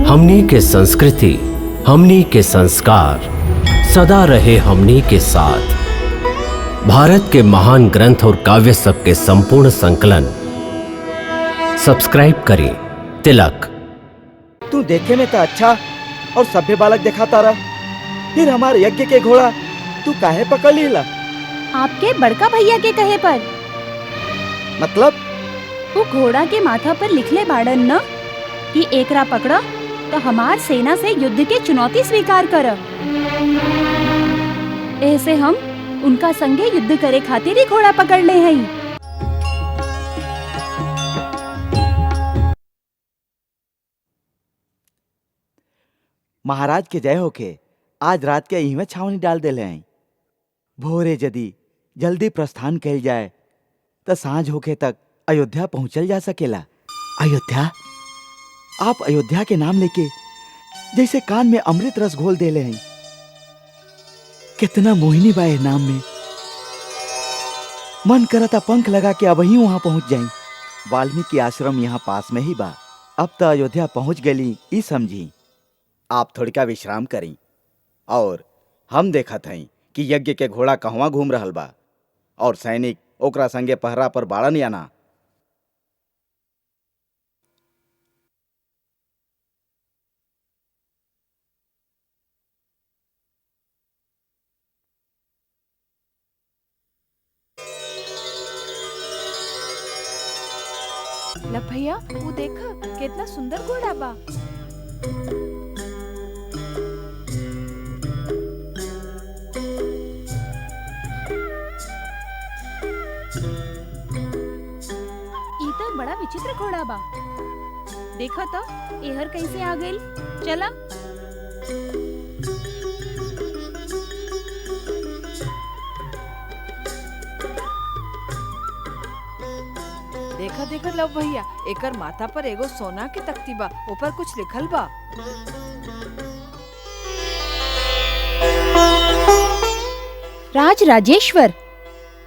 हमनी के संस्कृति, हमनी के संस्कार सदा रहे हमनी के साथ। भारत के महान ग्रंथ और काव्य सब के संपूर्ण संकलन सब्सक्राइब करें तिलक। तू देखे में तो अच्छा और सभ्य बालक दिखाता रहा, फिर हमारे यज्ञ के घोड़ा तू काहे पकड़ लीला? आपके बड़का भैया के कहे पर। मतलब? वो घोड़ा के माथा पर लिखले बाड़न न कि एकरा पकड़ा तो हमार सेना से युद्ध के चुनौती स्वीकार कर। ऐसे हम उनका संगे युद्ध करे खातिर ही घोड़ा पकड़ ले हैं। महाराज के जय होके आज रात के यहीं में छावनी डाल देले हैं। भोरे यदि जल्दी प्रस्थान कैल जाए तो सांझ होके तक अयोध्या पहुंचल जा सकेला। अयोध्या? आप अयोध्या के नाम लेके जैसे कान में अमृत रस घोल देले हैं। कितना मोहिनी बा है नाम में। मन करता पंख लगा के अब ही वहां पहुंच जाई। वाल्मीकि आश्रम यहाँ पास में ही बा। अब तो अयोध्या पहुंच गली ई समझी। आप थोड़ी का विश्राम करी और हम देखत हई कि यज्ञ के घोड़ा कहवा घूम रहल बा और सैनिक ओकरा संगे पहरा पर बाड़न या ना। ला भैया वो देखा कितना सुंदर घोड़ा बा। ई तो बड़ा विचित्र घोड़ा बा। देखा तो एहर कैसे आ गइल। चला देखा देखा लव भैया, एकर माथा पर एगो सोना के तख्ती बा, ऊपर कुछ लिखल बा। राज राजेश्वर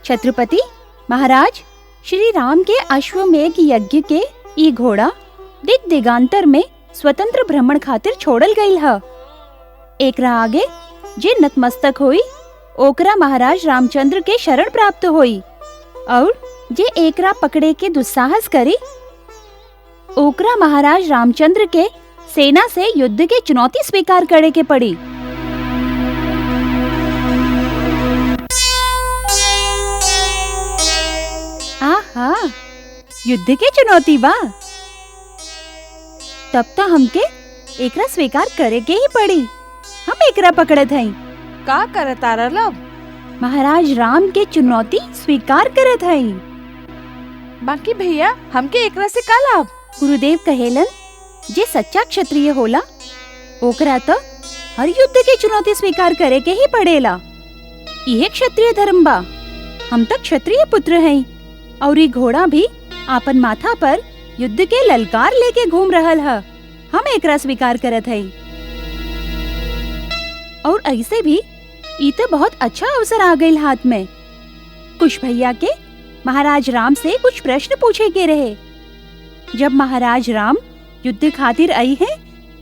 छत्रपति महाराज श्री राम के अश्वमेघ यज्ञ के ई घोड़ा दिग दिगांतर में स्वतंत्र भ्रमण खातिर छोड़ल गईल ह। एकरा आगे जे नतमस्तक होई ओकरा महाराज रामचंद्र के शरण प्राप्त होई और जे एकरा पकड़े के दुस्साहस करी ओकरा महाराज रामचंद्र के सेना से युद्ध के चुनौती स्वीकार करे के पड़ी। आहा, युद्ध के चुनौती बा। तब तो हमके एकरा स्वीकार करे के ही पड़ी। हम एकरा पकड़त हई। का करता रहा लव? महाराज राम के चुनौती स्वीकार करत हई। बाकी भैया हमके एकरा से का लाभ? गुरुदेव कहेलन जे सच्चा क्षत्रिय होला ओकरा तो हर युद्ध की चुनौती स्वीकार करे के ही पड़ेला। यह क्षत्रिय धर्म बा। हम तो क्षत्रिय पुत्र हैं और ये घोड़ा भी आपन माथा पर युद्ध के ललकार लेके घूम रहल है। हम एकरा स्वीकार करत हई। और ऐसे भी ई तो बहुत अच्छा अवसर आ गइल हाथ में। कुश भैया के महाराज राम से कुछ प्रश्न पूछे के रहे। जब महाराज राम युद्ध खातिर आई हैं,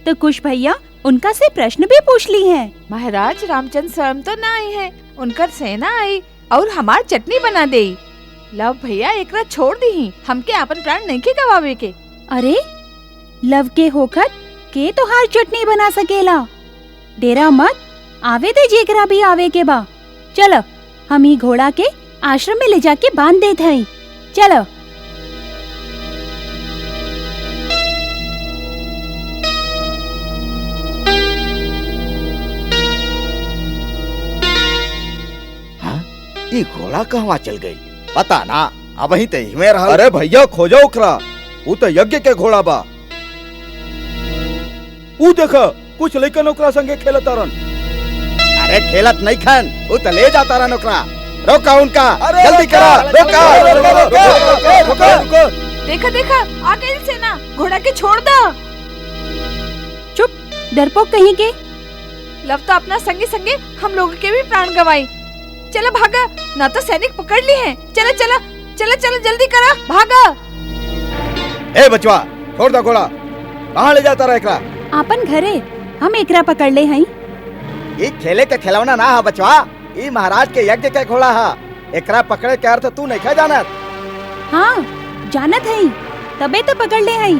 तो कुश भैया उनका से प्रश्न भी पूछ ली हैं। महाराज रामचंद्र स्वयं तो ना आई है, उनकर सेना आई और हमार चटनी बना दे। लव भैया एकरा छोड़ दी, हमके अपन प्राण नहीं के गवावे के। अरे लव के होकर के तो हार चटनी बना सकेला। डेरा मत, आवे दे जेकरा भी आवे के बा। चलो हम ही घोड़ा के आश्रम में ले जाके बांध देते हैं। चलो। हाँ? ये घोड़ा कहवा चल गई? पता ना, अब ही ते में रहा। अरे भैया खोजो ओकरा, वो तो यज्ञ के घोड़ा बा। वो देखा कुछ लेकिन ओकरा संगे खेलता रन। अरे खेलत नहीं खन, वो तो ले जाता रहा ओकरा। रोका उनका, जल्दी करा, रोका। देखा देखा आ गई सेना, घोड़ा के छोड़ दा। चुप, डरपोक कहीं के। लव तो अपना संगे संगे हम लोगों के भी प्राण गवाई। चलो भागा, ना तो सैनिक पकड़ ली हैं। चलो चलो चलो चलो जल्दी करा, भागा। ए बचवा, छोड़ दो घोड़ा। कहाँ ले जाता रहा एकरा? आपन घरे हम एकरा पकड़ ले हई। ये खेले के खिलौना ना है बचवा, ये महाराज के यज्ञ के घोड़ा है। एकरा पकड़े के अर्थ तू नहीं जानत। हाँ जानत हई, तबे तो पकड़ ले हई।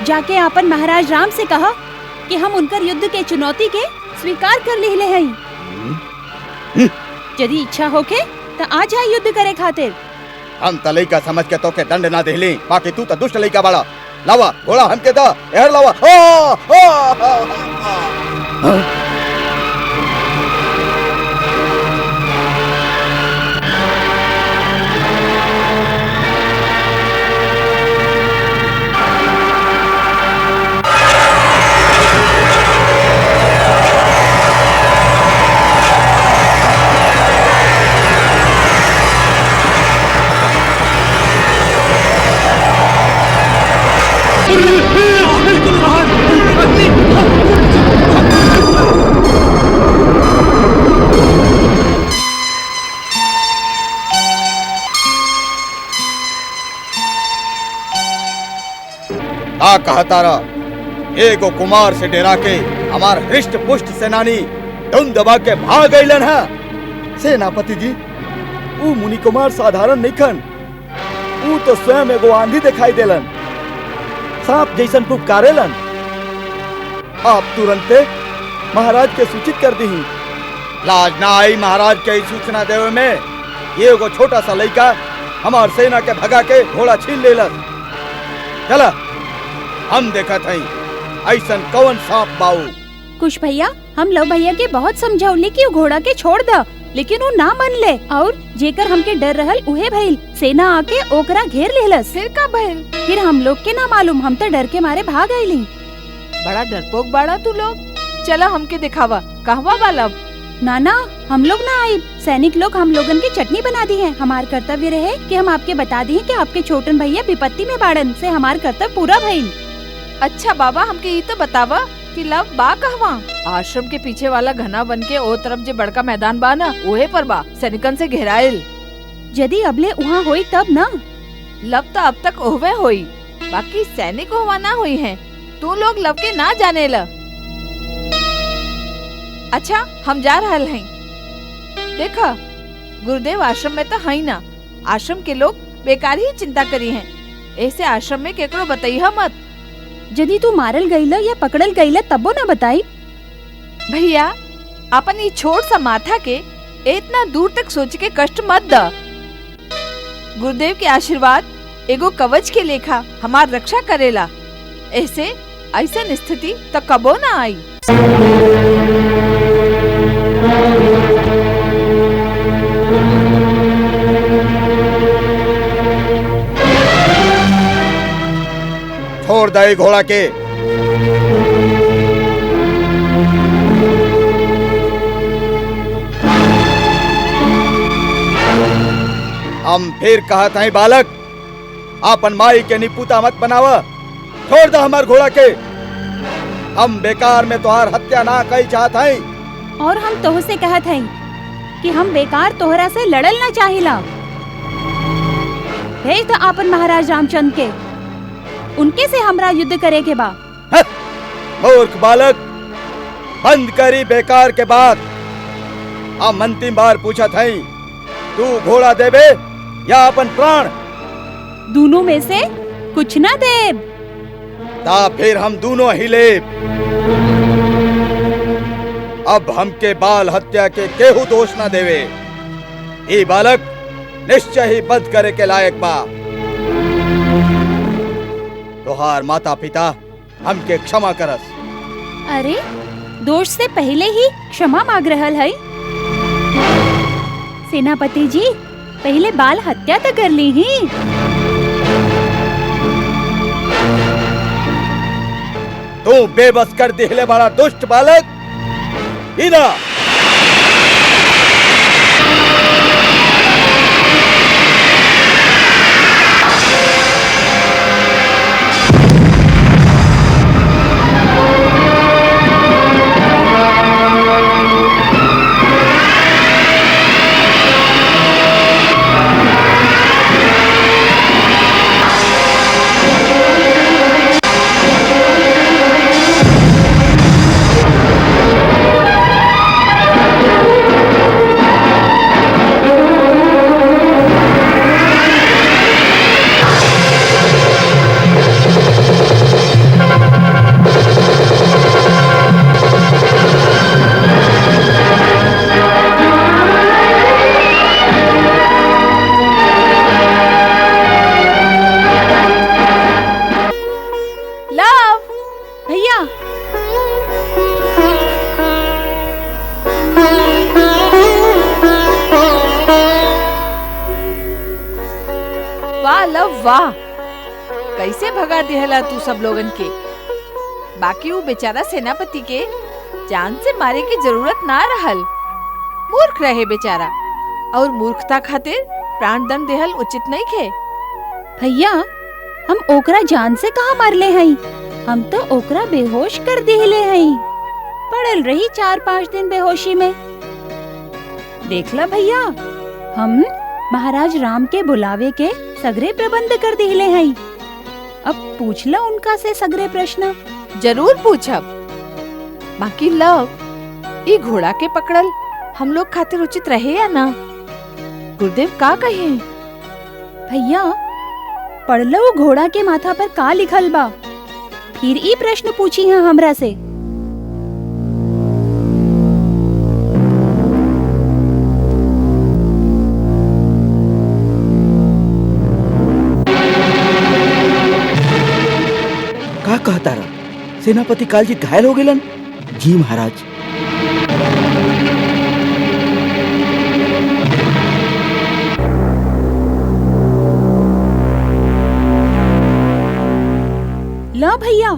जाके आपन महाराज राम से कहा कि हम उनकर युद्ध के चुनौती के स्वीकार कर ले हई। यदि इच्छा होके तो आ जाए युद्ध करे खातिर। हम त लइका समझ के तोके दंड ना देली, बाकी तू त दुष्ट लइका बाड़ा। लावा घोड़ा हमके दा, एहर लावा। का कहतारा एगो कुमार से डेरा के हमार हृष्ट पुष्ट सेनानी धुन दबा के भाग गईलन है। सेनापति जी, ऊ मुनि कुमार साधारण नहीं खन, ऊ तो स्वयं एगो आंधी दिखाई देलन, सांप जैसन पुकारेलन। आप तुरंते महाराज के सूचित कर दी। लाज ना आई महाराज के सूचना देवे में। ये एगो छोटा सा लड़का हमार सेना के भगा के घोड़ा छीन लेलस। चला हम देखा थई ऐसन कौन सांप बाऊ। कुछ भैया, हम लव भैया के बहुत समझौली कि घोड़ा के छोड़ द, लेकिन वो ना मन ले। और जेकर हमके डर रहल उहे भइल। सेना आके ओकरा घेर लेलस। फिर का भइल? फिर हम लोग के ना मालूम, हम तो डर के मारे भाग आईली। बड़ा डरपोक बाड़ा तू लोग। चला हमके दिखावा, कहवा वाला। नाना, हम लोग ना आई। सैनिक लोग हम लोगन की चटनी बना दी है। हमार कर्तव्य रहे कि हम आपके बता दी कि आपके छोटन भैया विपत्ति में बाड़न, से हमार कर्तव्य पूरा भइल। अच्छा बाबा, हमके ये तो बतावा कि लव बा कहवा? आश्रम के पीछे वाला घना बन के ओ तरफ जो बड़का मैदान बा ना, ओहे पर बा, सैनिकन से घेराइल। यदि अबले वहाँ होई तब ना। लव तो अब तक ओहवे होई, बाकी सैनिक ओहवा ना हुई हैं। तू लोग लव के ना जाने ला। अच्छा हम जा रहल हैं। देखा गुरुदेव आश्रम में तो है ना। आश्रम के लोग बेकार ही चिंता करी हैं। ऐसे आश्रम में केकरो बताइहा मत। यदि तू मारल गईला या पकड़ल गईला तबो ना बताई। भैया अपन ये छोट सा माथा के इतना दूर तक सोच के कष्ट मत द। गुरुदेव के आशीर्वाद एगो कवच के लेखा हमार रक्षा करेला। ऐसे ऐसा स्थिति तो कबो ना आई। छोड़ दे घोड़ा के। हम फिर कहत हैं बालक, आपन माई के निपुता मत बनावा। छोड़ दे हमार घोड़ा के। हम बेकार में तोहार हत्या ना कई चाहत हैं। और हम तोह से कहत हैं कि हम बेकार तोहरा से लड़ल ना चाहिला। भेज तो आपन महाराज रामचंद्र के, उनके से हमरा युद्ध करे के बा। मूर्ख बालक, बंद करी बेकार के बात। हम अंतिम बार पूछत हैं, तू घोड़ा देबे या अपन प्राण? दोनों में से कुछ ना देब। ता फिर हम दोनों ही लेब। अब हमके बाल हत्या के केहू दोष ना देवे। ये बालक निश्चय ही बंद करे के लायक बा। तोहार माता पिता हमके क्षमा करस। अरे दोष से पहले ही क्षमा मांग रहल है। सेनापति जी, पहले बाल हत्या तो कर ली ही। तू बेबस कर दिहले बड़ा दुष्ट बालक। इना कैसे भगा दिहला तू सब लोगन के। बाकी वो बेचारा सेनापति के जान से मारे की जरूरत ना रहल, मूर्ख रहे बेचारा, और मूर्खता खातिर प्राण दंड देहल उचित नहीं खे। भैया हम ओकरा जान से कहाँ मारले हई, हम तो ओकरा बेहोश कर दिले हई। पड़ल रही 4-5 दिन बेहोशी में। देखला भैया, हम महाराज राम के बुलावे के सगरे प्रबंध कर दिले हई। अब पूछला उनका से सगरे प्रश्न। जरूर पूछब। बाकी लव, ये घोड़ा के पकड़ल हम लोग खातिर उचित रहे या ना? गुरुदेव का कहे? भैया पढ़लो घोड़ा के माथा पर का लिखल बा, फिर ई प्रश्न पूछी है हमरा से। का कहता रहा? सेनापति कालजी घायल हो गेलन? जी महाराज। ला भैया,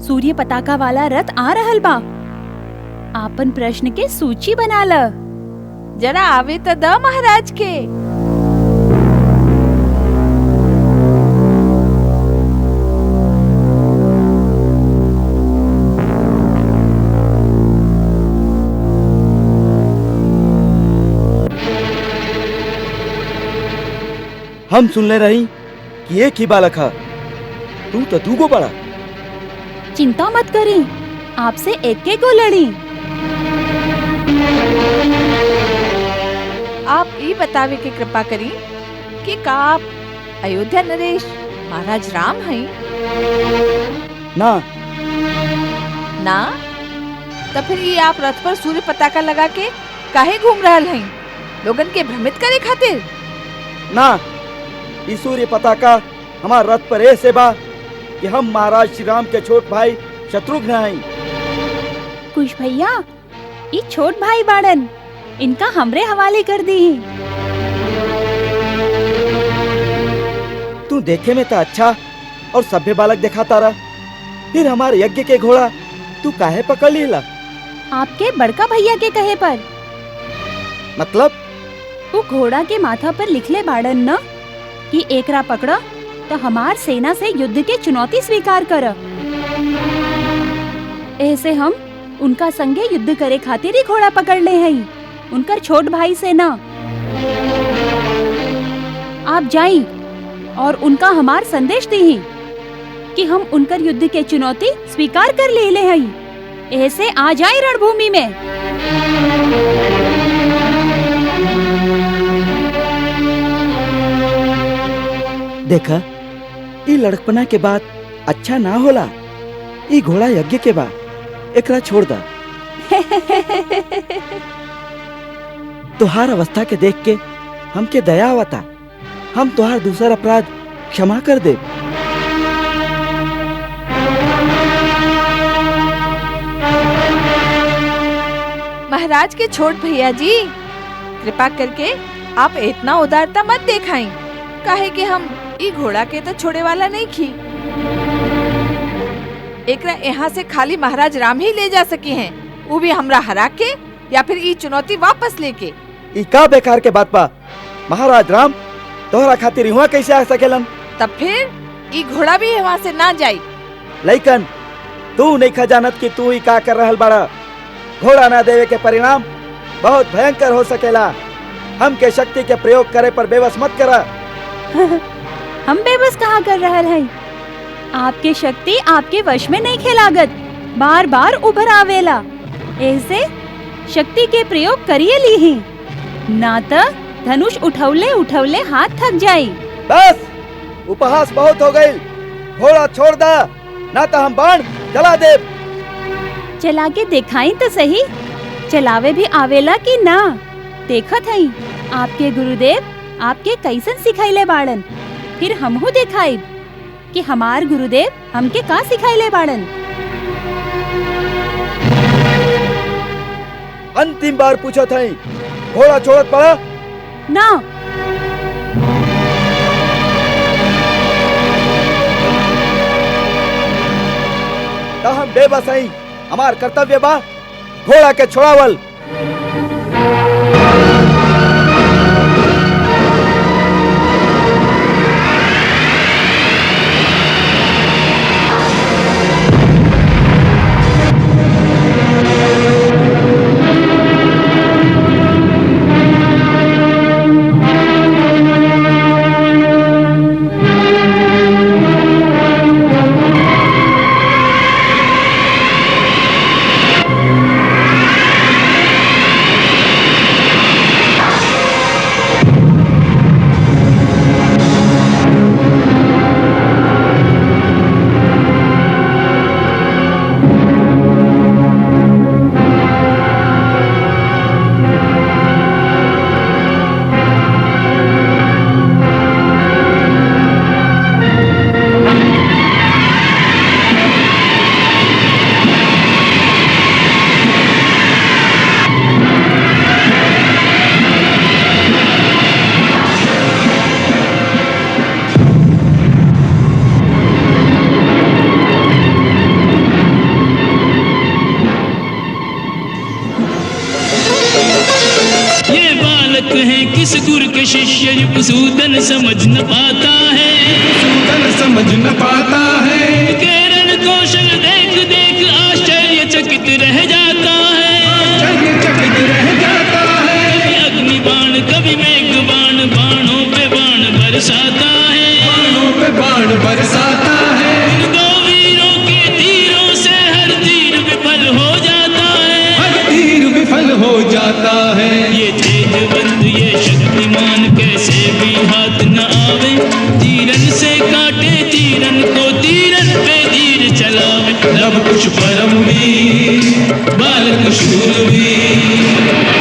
सूर्य पताका वाला रथ आ रहल बा। आपन प्रश्न के सूची बना ल। जरा आवे तो द महाराज के। हम सुनले रही कि एक ही बालक है, तू तो दूगो बड़ा। चिंता मत करी, आपसे एक को लड़ी। आप ये बतावे के कृपा करी कि का आप अयोध्या नरेश महाराज राम हैं? ना। ना? तो फिर ये आप रथ पर सूर्य पताका लगा के काहे घूम रहल हैं? लोगन के भ्रमित करे खातिर? ना, ई सूर्य पताका हमार रथ पर ऐसे बा कि हम महाराज श्री राम के छोट भाई शत्रुघ्न हैं। कुश भैया, ये छोट भाई बाड़न, इनका हमरे हवाले कर दी। तू देखे में तो अच्छा और सभ्य बालक दिखाता रहा, फिर हमारे यज्ञ के घोड़ा तू काहे पकड़ लीला? आपके बड़का भैया के कहे पर। मतलब? वो घोड़ा के माथा पर लिखले बाड़न न कि एकरा पकड़ा तो हमार सेना से युद्ध के चुनौती स्वीकार कर। ऐसे हम उनका संगे युद्ध करे खातिर ही घोड़ा पकड़ ले हई, उनकर छोट भाई से ना। आप जाई और उनका हमार संदेश दी कि हम उनकर युद्ध के चुनौती स्वीकार कर ले हई। ऐसे आ जाए रणभूमि में। देखा, ई लड़कपना के बाद अच्छा ना होला। ई घोड़ा यज्ञ के बा, एकरा छोड़ दा। तुहार अवस्था के देख के हमके दया आवता, हम तुहार दूसरा अपराध क्षमा कर दे। महाराज के छोट भैया जी, कृपा करके आप इतना उदारता मत दिखाएं, काहे कि हम ई घोड़ा के तो छोड़े वाला नहीं खी। एकरा यहाँ से खाली महाराज राम ही ले जा सके हैं, वो भी हमरा हरा के या फिर ई चुनौती वापस लेके। ई का बेकार के बात बा? महाराज राम तोहरा खातिर यहाँ कैसे आ सकेलन? तब फिर ई घोड़ा भी वहाँ से ना जाई। लइकन, तू नहीं खजानत कि तू ही का कर रहल बाड़ा। घोड़ा ना देवे के परिणाम बहुत भयंकर हो सकेला। हमके शक्ति के प्रयोग करे पर बेबस मत करा। हम बेबस कहाँ कर रहल हैं? आपके शक्ति आपके वश में नहीं खेलागत, बार बार उभर आवेला। ऐसे शक्ति के प्रयोग करिए ली ही, ना तो धनुष उठौले उठौले हाथ थक जाई। बस, उपहास बहुत हो गई। घोड़ा छोड़ दा, ना तो हम बाण चला दे। चला के दिखाई तो सही, चलावे भी आवेला कि ना। देखत हई आपके गुरुदेव आपके कैसन सिखाइले बाड़न, फिर हमहू दिखाई कि हमार गुरुदेव हमके का सिखाइले बाड़न। अंतिम बार पूछा था, घोड़ा छोड़त पड़ा ना। बेबस हई, हमार कर्तव्य बा घोड़ा के छोड़ावल। किस गुर के शिष्य सूदन समझ न पाता है, सूदन समझ न पाता है। केरण कौशल देख देख आश्चर्यचकित रह जाता है, आश्चर्यचकित रह जाता है। कभी अग्नि बाण कभी मेघ बाण, बाणों पे बाण बरसाता है, बाणों पे बाण बरसाता है। दो वीरों के तीरों से हर तीर विफल हो जाता है, हर तीर विफल हो जाता है। ये तेजवंत ये शक्तिमान कैसे भी हाथ न आवे, तीरन से काटे तीरन को तीरन पे तीर चलावे। लव कुश परमवीर बालक शूरवीर।